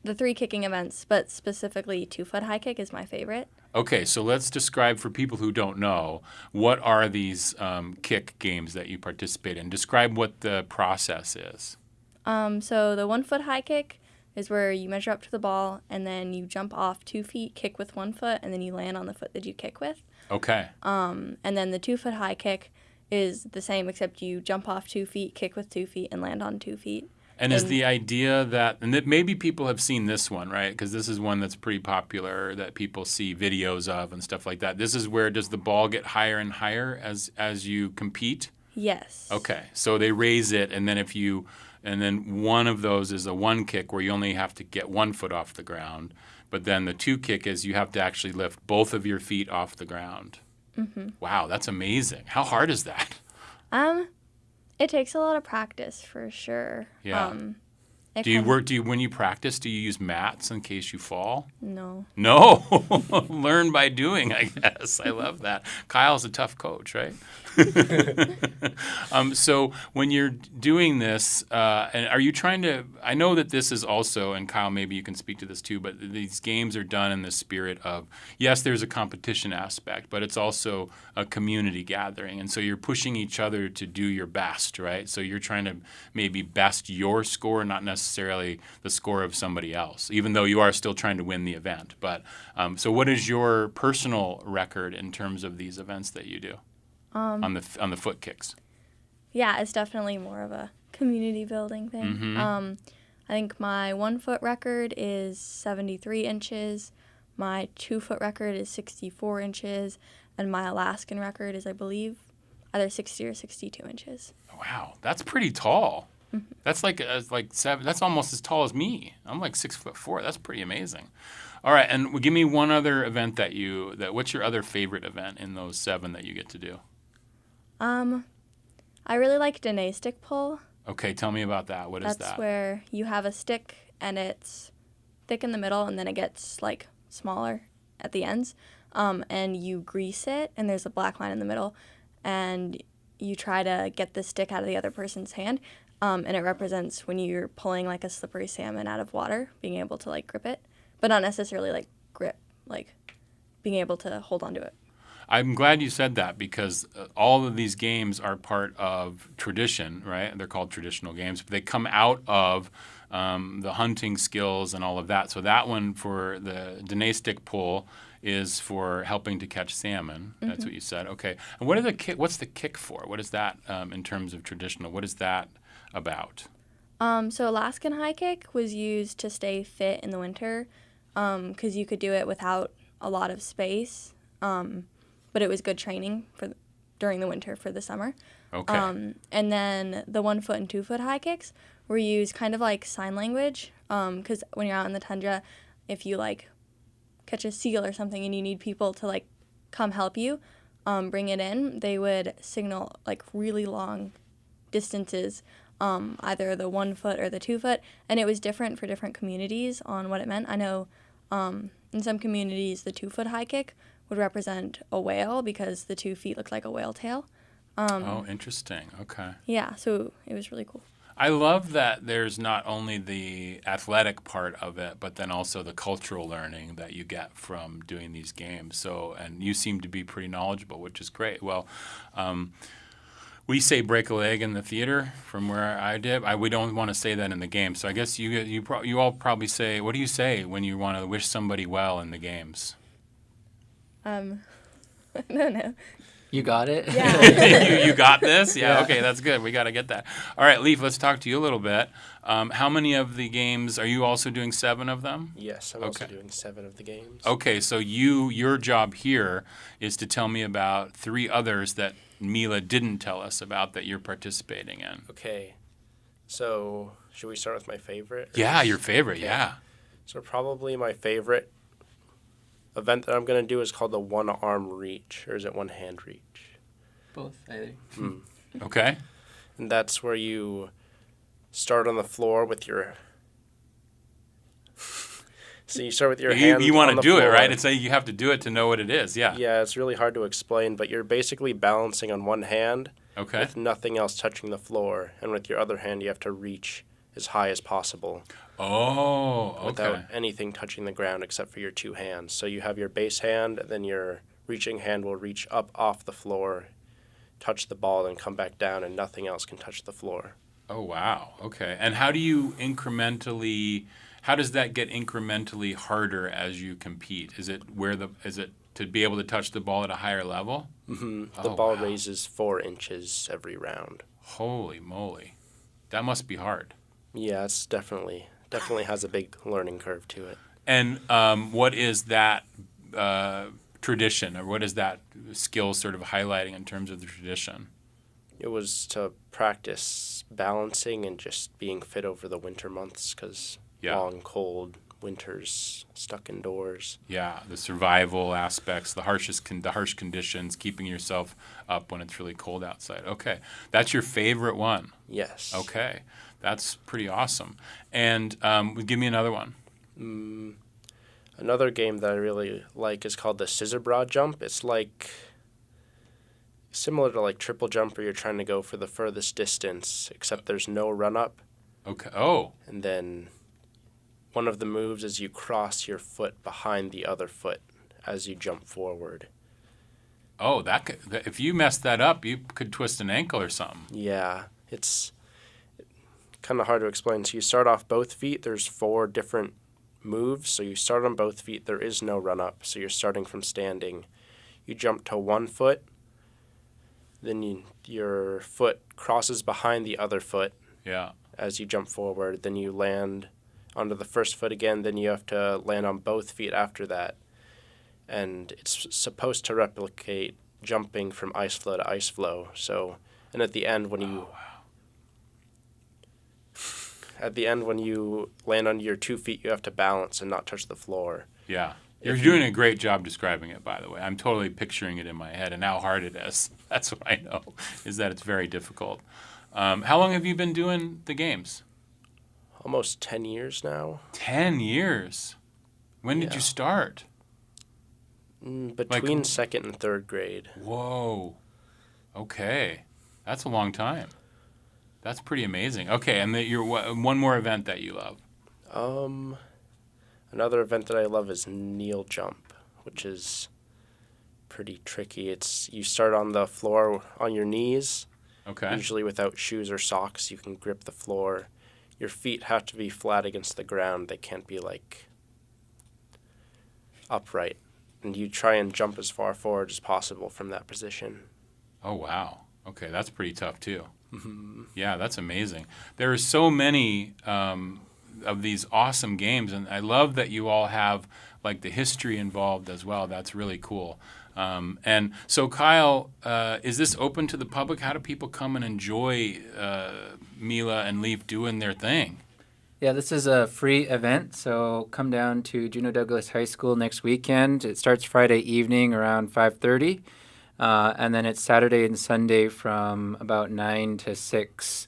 the 3 kicking events, but specifically 2-foot high kick is my favorite. Okay, so let's describe for people who don't know, what are these kick games that you participate in? Describe what the process is. So the 1-foot high kick is where you measure up to the ball and then you jump off 2 feet, kick with 1 foot, and then you land on the foot that you kick with. Okay. And then the 2-foot high kick is the same, except you jump off 2 feet, kick with 2 feet, and land on 2 feet. And is the idea that, and that maybe people have seen this one, right? Because this is one that's pretty popular that people see videos of and stuff like that. This is where, does the ball get higher and higher as you compete? Yes. Okay, so they raise it, and then one of those is a 1 kick where you only have to get 1 foot off the ground. But then the 2 kick is you have to actually lift both of your feet off the ground. Mm-hmm. Wow, that's amazing. How hard is that? It takes a lot of practice for sure. Yeah. When you practice, do you use mats in case you fall? No. No. Learn by doing, I guess. I love that. Kyle's a tough coach, right? So when you're doing this, and are you trying to, I know that this is also, and Kyle, maybe you can speak to this too, but these games are done in the spirit of, yes, there's a competition aspect, but it's also a community gathering. And so you're pushing each other to do your best, right? So you're trying to maybe best your score, not necessarily the score of somebody else, even though you are still trying to win the event. But so what is your personal record in terms of these events that you do? On the foot kicks. Yeah, it's definitely more of a community building thing. Mm-hmm. I think my 1-foot record is 73 inches, my 2-foot record is 64 inches, and my Alaskan record is, I believe, either 60 or 62 inches. Wow, that's pretty tall. Mm-hmm. That's like 7. That's almost as tall as me. I'm like 6'4". That's pretty amazing. All right, and give me one other event what's your other favorite event in those 7 that you get to do? I really like Dene stick pull. Okay, tell me about that. What is that? That's where you have a stick and it's thick in the middle and then it gets like smaller at the ends. And you grease it and there's a black line in the middle and you try to get the stick out of the other person's hand. And it represents when you're pulling like a slippery salmon out of water, being able to like grip it, but not necessarily like grip, like being able to hold onto it. I'm glad you said that because all of these games are part of tradition, right? They're called traditional games, but they come out of the hunting skills and all of that. So that one for the Dene stick pull is for helping to catch salmon. Mm-hmm. That's what you said. Okay. And what's the kick for? What is that in terms of traditional? What is that about? So Alaskan high kick was used to stay fit in the winter because you could do it without a lot of space. But it was good training during the winter for the summer. Okay. And then the 1-foot and 2-foot high kicks were used kind of like sign language because when you're out in the tundra, if you like catch a seal or something and you need people to like come help you bring it in, they would signal like really long distances, either the 1-foot or the 2-foot, and it was different for different communities on what it meant. I know in some communities the 2-foot high kick would represent a whale because the 2 feet looked like a whale tail. Oh, interesting. Okay. Yeah, so it was really cool. I love that there's not only the athletic part of it, but then also the cultural learning that you get from doing these games. So, and you seem to be pretty knowledgeable, which is great. Well, we say break a leg in the theater from where I did. We don't want to say that in the game. So I guess you all probably say, what do you say when you want to wish somebody well in the games? I don't know. You got it? Yeah. you got this? Yeah, okay, that's good. We got to get that. All right, Leif, let's talk to you a little bit. How many of the games, are you also doing 7 of them? Yes, I'm also doing 7 of the games. Okay, so your job here is to tell me about 3 others that Mila didn't tell us about that you're participating in. Okay, so should we start with my favorite? Yeah, your favorite, okay. Yeah. So probably my favorite event that I'm going to do is called the one-arm reach, or is it one-hand reach? Both, I think. Okay. And that's where you start on the floor with your So you start with your hand. You want on to the do it, floor. right? It's like you have to do it to know what it is. Yeah. Yeah, it's really hard to explain, but you're basically balancing on one hand with nothing else touching the floor, and with your other hand you have to reach as high as possible. Oh, okay. Without anything touching the ground except for your two hands. So you have your base hand, and then your reaching hand will reach up off the floor, touch the ball, and come back down, and nothing else can touch the floor. Oh, wow. Okay. And how does that get incrementally harder as you compete? Is it to be able to touch the ball at a higher level? Mm-hmm. The ball raises 4 inches every round. Holy moly. That must be hard. Yeah, it's definitely has a big learning curve to it. And what is that tradition, or what is that skill sort of highlighting in terms of the tradition? It was to practice balancing and just being fit over the winter months because long, cold winters, stuck indoors. Yeah, the survival aspects, the harsh conditions, keeping yourself up when it's really cold outside. Okay, that's your favorite one? Yes. Okay, that's pretty awesome. And give me another one. Another game that I really like is called the scissor broad jump. It's like similar to like triple jump where you're trying to go for the furthest distance, except there's no run up. Okay. Oh. And then one of the moves is you cross your foot behind the other foot as you jump forward. Oh, if you mess that up, you could twist an ankle or something. Yeah, it's kind of hard to explain. So you start off both feet. There's 4 different moves. So you start on both feet. There is no run up. So you're starting from standing. You jump to one foot. Then your foot crosses behind the other foot. Yeah. As you jump forward. Then you land onto the first foot again. Then you have to land on both feet after that. And it's supposed to replicate jumping from ice flow to ice flow. So, and at the end when you when you land on your 2 feet, you have to balance and not touch the floor. Yeah. You're doing a great job describing it, by the way. I'm totally picturing it in my head and how hard it is. That's what I know, is that it's very difficult. How long have you been doing the games? Almost 10 years now. 10 years? When did you start? Between 2nd and 3rd grade. Whoa. Okay. That's a long time. That's pretty amazing. Okay, and one more event that you love. Another event that I love is kneel jump, which is pretty tricky. You start on the floor on your knees. Okay. Usually without shoes or socks, you can grip the floor. Your feet have to be flat against the ground. They can't be like upright. And you try and jump as far forward as possible from that position. Oh, wow. Okay, that's pretty tough, too. Mm-hmm. Yeah, that's amazing. There are so many of these awesome games, and I love that you all have like the history involved as well. That's really cool. And so, Kyle, is this open to the public? How do people come and enjoy Mila and Leif doing their thing? Yeah, this is a free event, so come down to Juneau Douglas High School next weekend. It starts Friday evening around 5:30, and then it's Saturday and Sunday from about 9 to 6.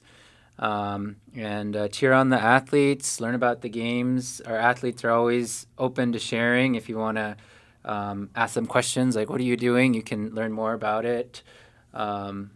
And cheer on the athletes, learn about the games. Our athletes are always open to sharing. If you want to ask them questions like, what are you doing? You can learn more about it. And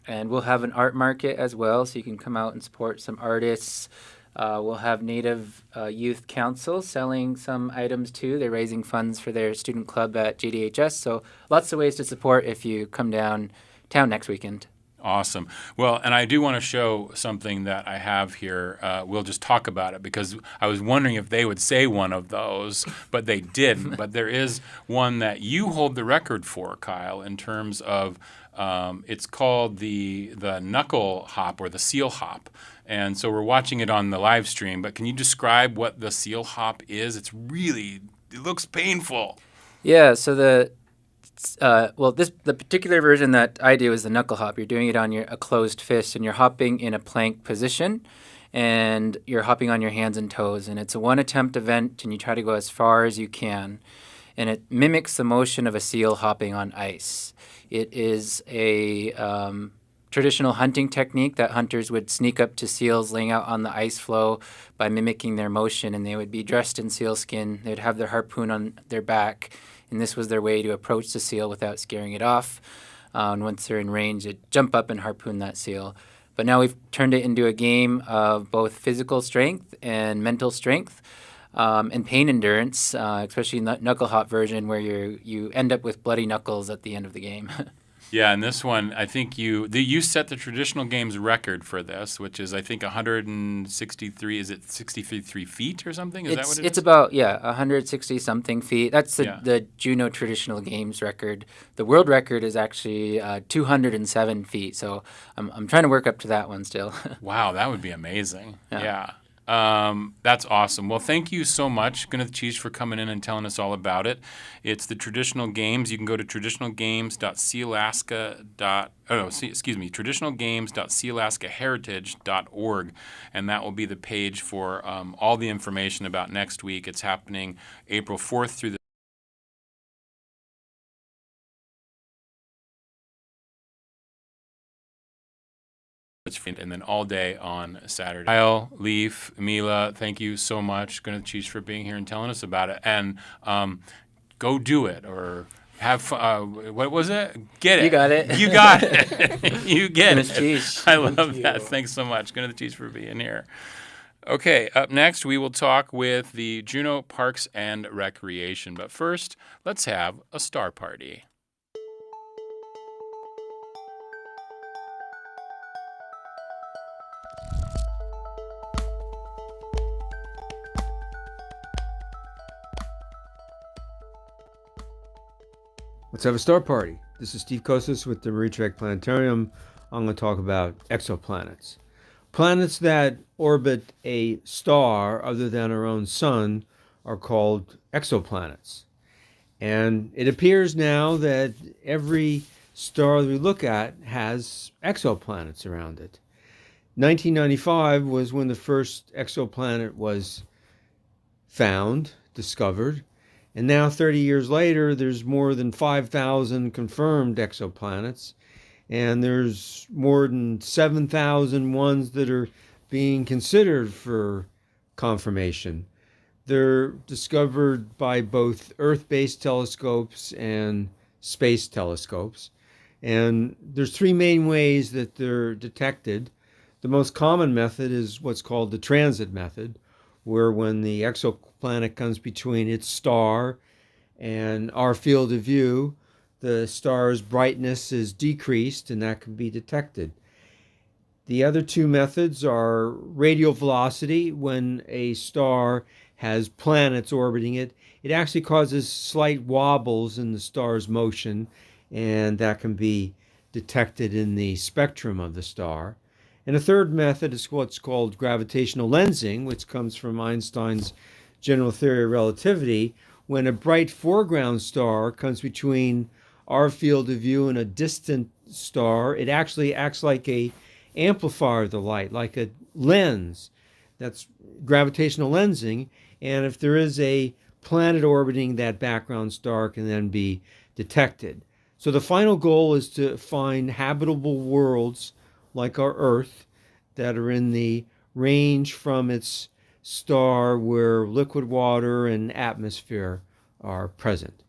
we'll have an art market as well, so you can come out and support some artists. We'll have Native Youth Council selling some items too. They're raising funds for their student club at JDHS. So lots of ways to support if you come downtown next weekend. Awesome. Well, and I do want to show something that I have here. We'll just talk about it because I was wondering if they would say one of those, but they didn't. But there is one that you hold the record for, Kyle, in terms of it's called the knuckle hop or the seal hop. And so we're watching it on the live stream, but can you describe what the seal hop is? It looks painful. Yeah, so the particular version that I do is the knuckle hop. You're doing it on a closed fist, and you're hopping in a plank position, and you're hopping on your hands and toes. And it's a one-attempt event, and you try to go as far as you can. And it mimics the motion of a seal hopping on ice. It is a traditional hunting technique that hunters would sneak up to seals laying out on the ice floe by mimicking their motion, and they would be dressed in sealskin. They'd have their harpoon on their back, and this was their way to approach the seal without scaring it off. And once they're in range, they'd jump up and harpoon that seal. But now we've turned it into a game of both physical strength and mental strength. And pain endurance, especially knuckle hop version, where you end up with bloody knuckles at the end of the game. Yeah, and this one, I think you set the traditional games record for this, which is, I think, 163, is it 63 feet or something? Is that what it is? It's about, 160-something feet. That's the Juneau traditional games record. The world record is actually 207 feet, so I'm trying to work up to that one still. Wow, that would be amazing. Yeah. That's awesome. Well, thank you so much, Gwyneth Cheese, for coming in and telling us all about it. It's the traditional games. You can go to traditionalgames.sealaskaheritage.org, and that will be the page for all the information about next week. It's happening April 4th through the and then all day on Saturday. Kyle, Leif, Mila, thank you so much, Gwyneth Cheese, for being here and telling us about it. And go do it, or have fun. What was it? Get it. You got it. You got it. You get Gwyneth it. Cheese. I love that. Thanks so much, Gwyneth Cheese, for being here. Okay, up next, we will talk with the Juneau Parks and Recreation. But first, let's have a star party. Let's have a star party. This is Steve Kosas with the Marie Trek Planetarium. I'm going to talk about exoplanets. Planets that orbit a star other than our own sun are called exoplanets. And it appears now that every star that we look at has exoplanets around it. 1995 was when the first exoplanet was found, discovered. And now, 30 years later, there's more than 5,000 confirmed exoplanets, and there's more than 7,000 ones that are being considered for confirmation. They're discovered by both Earth-based telescopes and space telescopes. And there's three main ways that they're detected. The most common method is what's called the transit method, where when the exoplanet comes between its star and our field of view, the star's brightness is decreased, and that can be detected. The other two methods are radial velocity. When a star has planets orbiting it, it actually causes slight wobbles in the star's motion, and that can be detected in the spectrum of the star. And a third method is what's called gravitational lensing, which comes from Einstein's general theory of relativity. When a bright foreground star comes between our field of view and a distant star, it actually acts like an amplifier of the light, like a lens. That's gravitational lensing. And if there is a planet orbiting that background star, it can then be detected. So the final goal is to find habitable worlds like our Earth that are in the range from its star where liquid water and atmosphere are present.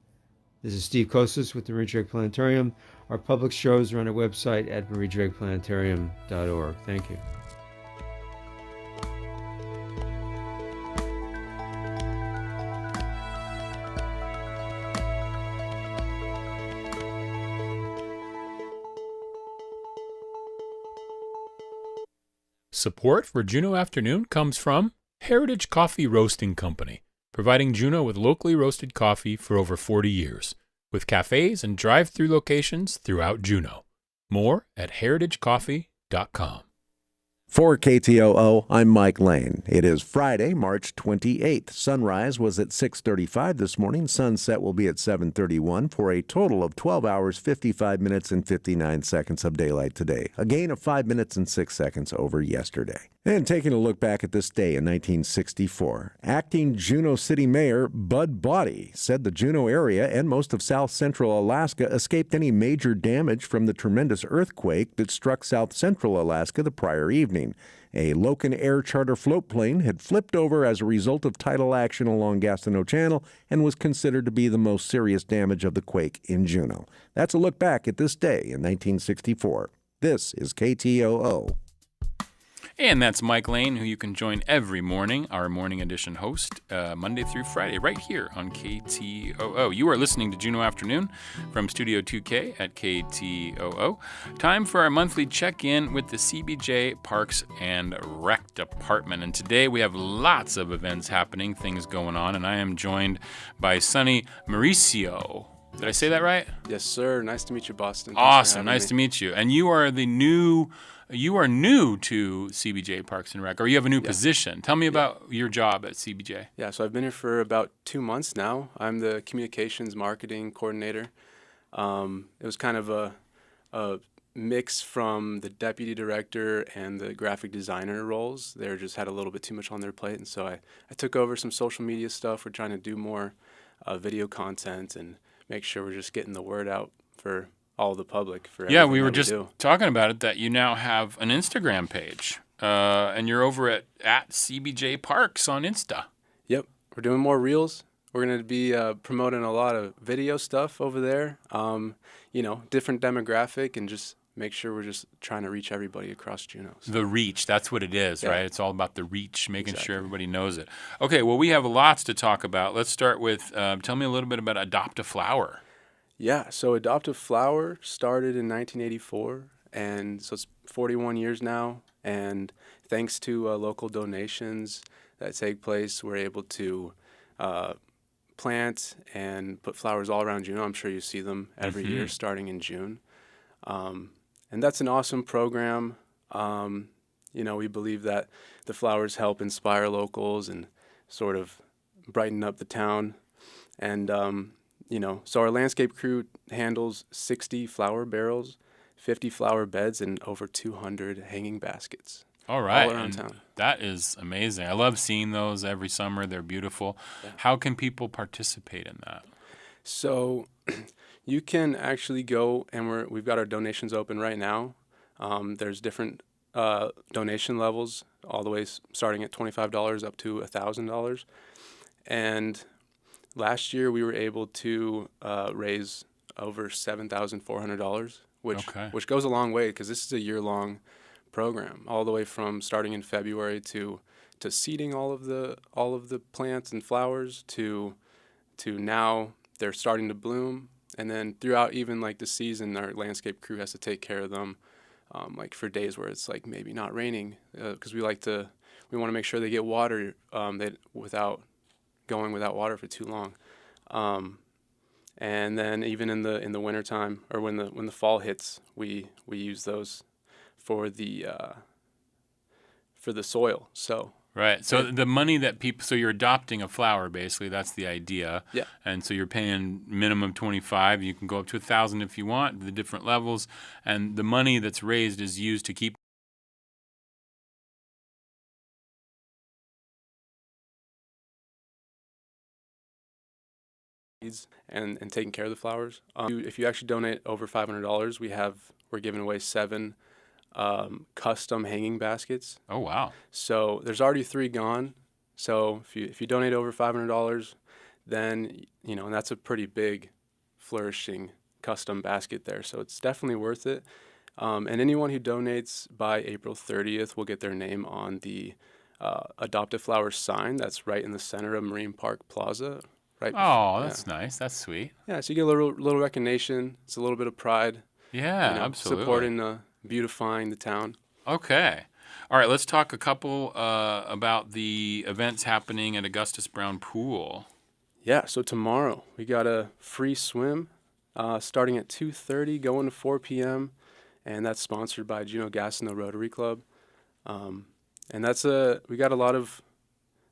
This is Steve Kosas with the Marie Drake Planetarium. Our public shows are on our website at mariedrakeplanetarium.org. Thank you. Support for Juneau Afternoon comes from Heritage Coffee Roasting Company, providing Juneau with locally roasted coffee for over 40 years, with cafes and drive-through locations throughout Juneau. More at heritagecoffee.com. For KTOO, I'm Mike Lane. It is Friday, March 28th. Sunrise was at 6:35 this morning. Sunset will be at 7:31 for a total of 12 hours, 55 minutes, and 59 seconds of daylight today. A gain of 5 minutes and 6 seconds over yesterday. And taking a look back at this day in 1964, acting Juneau City Mayor Bud Body said the Juneau area and most of south central Alaska escaped any major damage from the tremendous earthquake that struck south central Alaska the prior evening. A Locan Air Charter float plane had flipped over as a result of tidal action along Gastineau Channel and was considered to be the most serious damage of the quake in Juneau. That's a look back at this day in 1964. This is KTOO. And that's Mike Lane, who you can join every morning, our morning edition host, Monday through Friday, right here on KTOO. You are listening to Juneau Afternoon from Studio 2K at KTOO. Time for our monthly check-in with the CBJ Parks and Rec Department. And today we have lots of events happening, things going on, and I am joined by Sonny Mauricio. Did I say that right? Yes, sir. Nice to meet you, Boston. Awesome. Nice to meet you. And you are new to CBJ Parks and Rec, or you have a new position. Tell me about your job at CBJ. Yeah, so I've been here for about 2 months now. I'm the communications marketing coordinator. It was kind of a mix from the deputy director and the graphic designer roles. They just had a little bit too much on their plate, and so I took over some social media stuff. We're trying to do more video content and make sure we're just getting the word out for all the public. Yeah, we were just talking about it, that you now have an Instagram page, and you're over at CBJ Parks on Insta. Yep, we're doing more reels. We're going to be promoting a lot of video stuff over there, different demographic, and just make sure we're just trying to reach everybody across Juneau. The reach, that's what it is, right? It's all about the reach, making sure everybody knows it. Okay, well, we have lots to talk about. Let's start with, tell me a little bit about Adopt a Flower. Yeah, so Adopt a Flower started in 1984, and so it's 41 years now, and thanks to local donations that take place, we're able to plant and put flowers all around Juneau. I'm sure you see them every year starting in June. And that's an awesome program. We believe that the flowers help inspire locals and sort of brighten up the town. And, so our landscape crew handles 60 flower barrels, 50 flower beds, and over 200 hanging baskets. All right. All around town. That is amazing. I love seeing those every summer. They're beautiful. Yeah. How can people participate in that? So you can actually go, and we've got our donations open right now. There's different donation levels, all the way starting at $25 up to $1,000. And last year we were able to raise over $7,400, which goes a long way, because this is a year-long program, all the way from starting in February to seeding all of the plants and flowers to now they're starting to bloom. And then throughout even like the season, our landscape crew has to take care of them, like for days where it's like maybe not raining, because we want to make sure they get water without going without water for too long. And then even in the wintertime, or when the fall hits, we use those for the soil. So. Right. So the money that so you're adopting a flower, basically. That's the idea. Yeah. And so you're paying minimum $25. You can go up to $1,000 if you want, the different levels. And the money that's raised is used to keep and taking care of the flowers. If you actually donate over $500, we're giving away 7 custom hanging baskets. Oh, wow. So there's already 3 gone. So if you donate over $500, then, and that's a pretty big, flourishing custom basket there. So it's definitely worth it. And anyone who donates by April 30th will get their name on the Adopt a Flower sign that's right in the center of Marine Park Plaza. Right. That's nice. That's sweet. Yeah, so you get a little recognition. It's a little bit of pride. Yeah, absolutely. Supporting beautifying the town. Okay. All right, let's talk a couple about the events happening at Augustus Brown Pool. Yeah, so tomorrow we got a free swim starting at 2:30, going to 4 p.m., and that's sponsored by Juneau Gastineau Rotary Club. And we got a lot of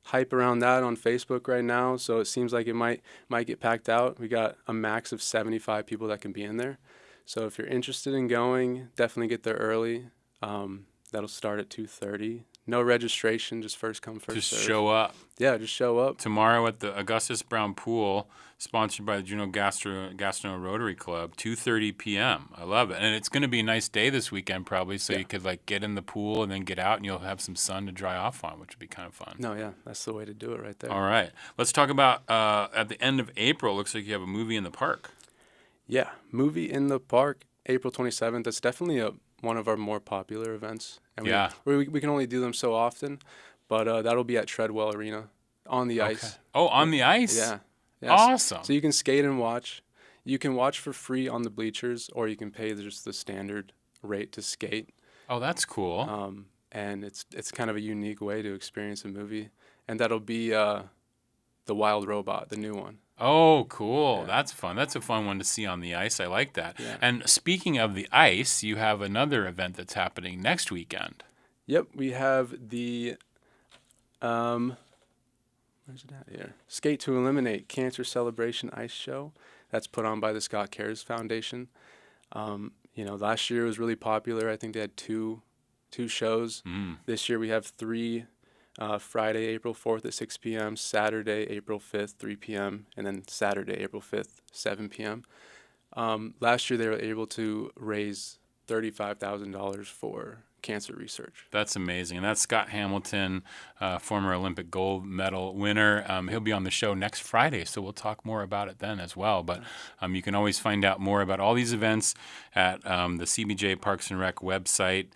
hype around that on Facebook right now, so it seems like it might get packed out. We got a max of 75 people that can be in there. So if you're interested in going, definitely get there early. That'll start at 2:30. No registration, just first come, first serve. Just show up. Yeah, just show up. Tomorrow at the Augustus Brown Pool, sponsored by the Juneau Gatineau Rotary Club, 2:30 p.m. I love it. And it's going to be a nice day this weekend probably, so you could like get in the pool and then get out and you'll have some sun to dry off on, which would be kind of fun. No, yeah, that's the way to do it right there. All right. Let's talk about at the end of April, looks like you have a movie in the park. Yeah, movie in the park, April 27th. That's definitely one of our more popular events. And we can only do them so often, but that'll be at Treadwell Arena on the ice. Oh, on the ice? Yeah. Yes. Awesome. So you can skate and watch. You can watch for free on the bleachers, or you can pay just the standard rate to skate. Oh, that's cool. And it's kind of a unique way to experience a movie. And that'll be The Wild Robot, the new one. Oh, cool. Yeah. That's fun. That's a fun one to see on the ice. I like that. Yeah. And speaking of the ice, you have another event that's happening next weekend. Yep. We have the, where's it at here? Skate to Eliminate Cancer Celebration Ice Show. That's put on by the Scott Cares Foundation. Last year it was really popular. I think they had two shows. This year we have 3. Friday, April 4th at 6 p.m., Saturday, April 5th, 3 p.m., and then Saturday, April 5th, 7 p.m. Last year, they were able to raise $35,000 for cancer research. That's amazing. And that's Scott Hamilton, former Olympic gold medal winner. He'll be on the show next Friday, so we'll talk more about it then as well. But you can always find out more about all these events at the CBJ Parks and Rec website.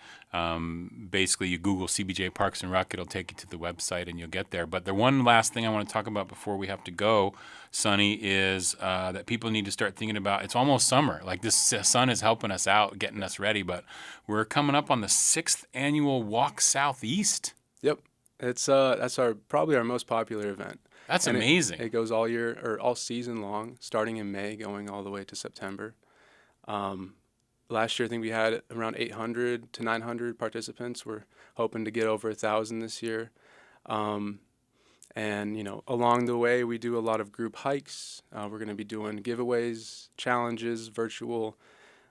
Basically, you Google CBJ Parks and Rec, it'll take you to the website and you'll get there. But the one last thing I want to talk about before we have to go, Sonny, is that people need to start thinking about, it's almost summer. Like this sun is helping us out, getting us ready, but we're coming up on the 6th annual Walk Southeast. Yep. That's probably our most popular event. That's amazing. It goes all year or all season long, starting in May, going all the way to September. Last year, I think we had around 800 to 900 participants. We're hoping to get over 1,000 this year. And, along the way, we do a lot of group hikes. We're going to be doing giveaways, challenges, virtual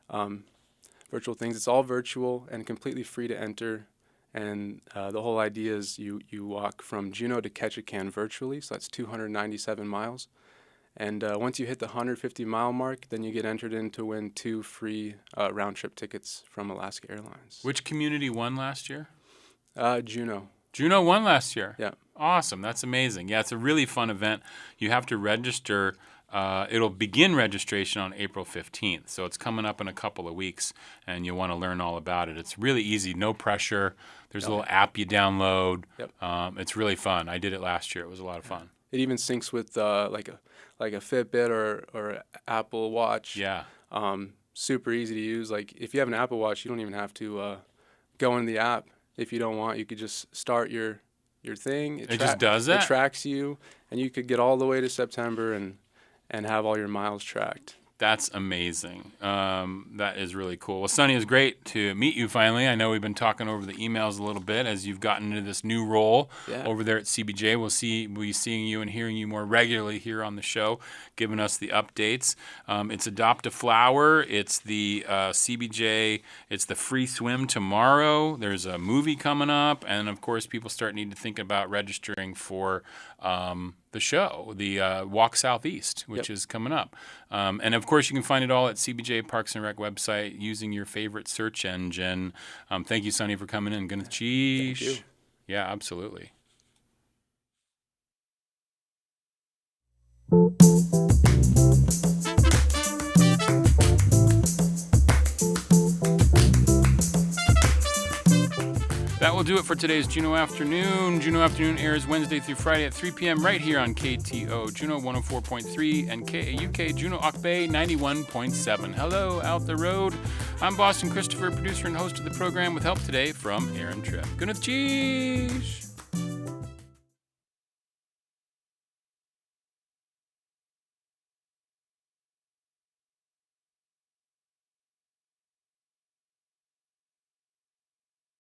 things. It's all virtual and completely free to enter. And the whole idea is you walk from Juneau to Ketchikan virtually, so that's 297 miles. And once you hit the 150-mile mark, then you get entered in to win 2 free round-trip tickets from Alaska Airlines. Which community won last year? Juneau. Juneau won last year? Yeah. Awesome. That's amazing. Yeah, it's a really fun event. You have to register. It'll begin registration on April 15th, so it's coming up in a couple of weeks, and you'll want to learn all about it. It's really easy, no pressure. There's a little app you download. Yep. It's really fun. I did it last year. It was a lot of fun. It even syncs with like a Fitbit or Apple Watch. Yeah. Super easy to use. Like if you have an Apple Watch, you don't even have to go in the app. If you don't want, you could just start your thing. It just does that? It tracks you, and you could get all the way to September and have all your miles tracked. That's amazing. That is really cool. Well, Sonny, it was great to meet you finally. I know we've been talking over the emails a little bit as you've gotten into this new role over there at CBJ. We'll be seeing you and hearing you more regularly here on the show, giving us the updates. It's Adopt a Flower. It's the CBJ. It's the free swim tomorrow. There's a movie coming up. And, of course, people need to think about registering for the show, the Walk Southeast, which is coming up. And, of course, you can find it all at CBJ Parks and Rec website using your favorite search engine. Thank you, Sonny, for coming in. Thank you. Yeah, absolutely. That will do it for today's Juneau Afternoon. Juneau Afternoon airs Wednesday through Friday at 3 p.m. right here on KTO Juneau 104.3 and KAUK Juneau Bay 91.7. Hello, out the road. I'm Boston Christopher, producer and host of the program, with help today from Aaron Tripp. Good night, cheese.